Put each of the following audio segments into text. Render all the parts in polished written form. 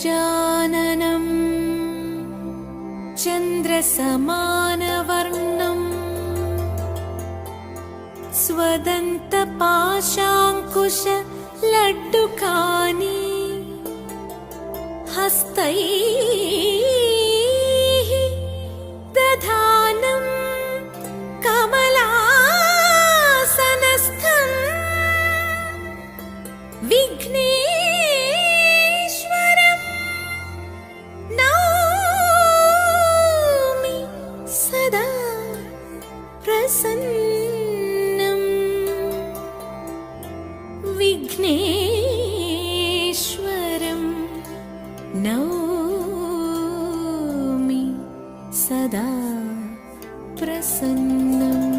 गजाननं चन्द्रसमानवर्णम् स्वदन्तपाशाङ्कुशलड्डुकानि हस्तैः दधानं कमलासनस्थं विघ्नेश्वरं नौमि सदा प्रसन्नं विघ्नेश्वरं नौमि सदा प्रसन्नम्।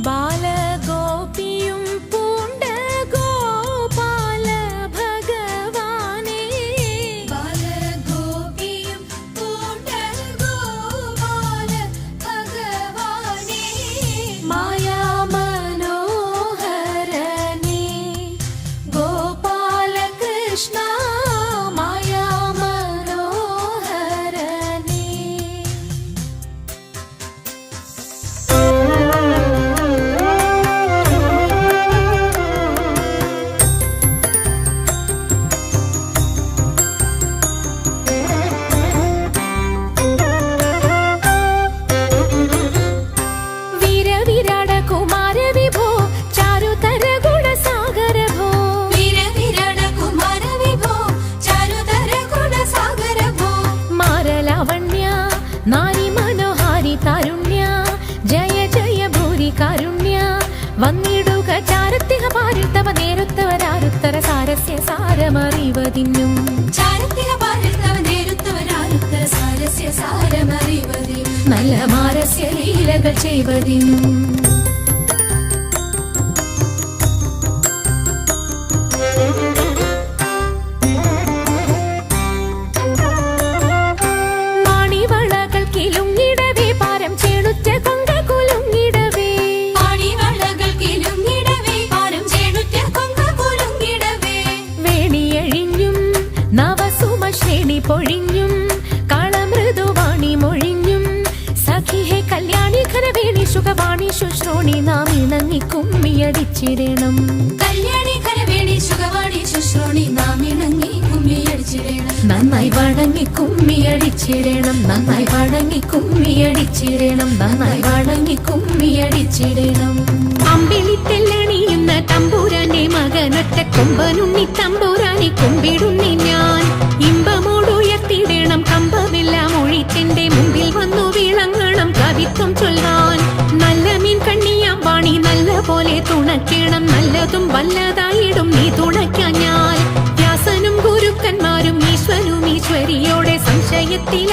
ബാലഗോപിയും പൂണ്ട ഗോപാല ഭഗവാനേ, ബാലഗോപിയും പൂണ്ട ഗോപാല ഭഗവാനേ, മായാമനോഹരനേ ഗോപാലകൃഷ്ണ മായാമനോഹരനേ. വന്നിടുക ചാരത്തിക പാരിൽ തവ നേരുത്തവരാരുത്തര സാരസ്യ സാരമറിവതിന്നും, ചാരത്തിക പാരിൽ തവ നേരുത്തവരാരുത്തര സാരസ്യ സാരമറിവതിനും, നല്ല മാരസ്യ ലീലകൾ ചെയ്വതിനും. മാണിവളകൾ കിലുങ്ങിടവേ പാരം ചേണുറ്റ കൊങ്ക കുലുങ്ങിടവേ, നവസുമശ്രേണി പൊഴിഞ്ഞും കളമൃദുവാണി മൊഴിഞ്ഞും സഖിഹേ കല്യാണി ഖരവേണി സുഖവാണി ശുശ്രോണി നാം ഇണങ്ങി കുമ്മിയടിച്ചിടണം, കല്യാണി ഖരവേണി സുഖവാണി ശുശ്രോണി നാം ഇണങ്ങി കുമ്മിയടിച്ചിടണം, നന്നായി വണങ്ങി കുമ്മിയടിച്ചിടണം, നന്നായി വണങ്ങി കുമ്മിയടിച്ചിടണം, നന്നായി വണങ്ങി കുമ്മിയടിച്ചിടണം. അമ്പിളി തെല്ലണിയുന്ന തമ്പൂരാന്റെ മകനൊറ്റ കൊമ്പനുണ്ണി തമ്പൂരാനെ കുമ്പിടുന്നി ഞാൻ, ഇമ്പമോടുയർത്തിടണം കമ്പമെല്ലാം ഒഴിത്തിന്റെ മുമ്പിൽ വന്നു പോലെ തുണയ്ക്കണം നല്ലതും വല്ലതായിടും നീ തുണയ്ക്കാൻ ഞാൻ വ്യാസനും ഗുരുക്കന്മാരും ഈശ്വരും ഈശ്വരിയോടെ സംശയത്തിൽ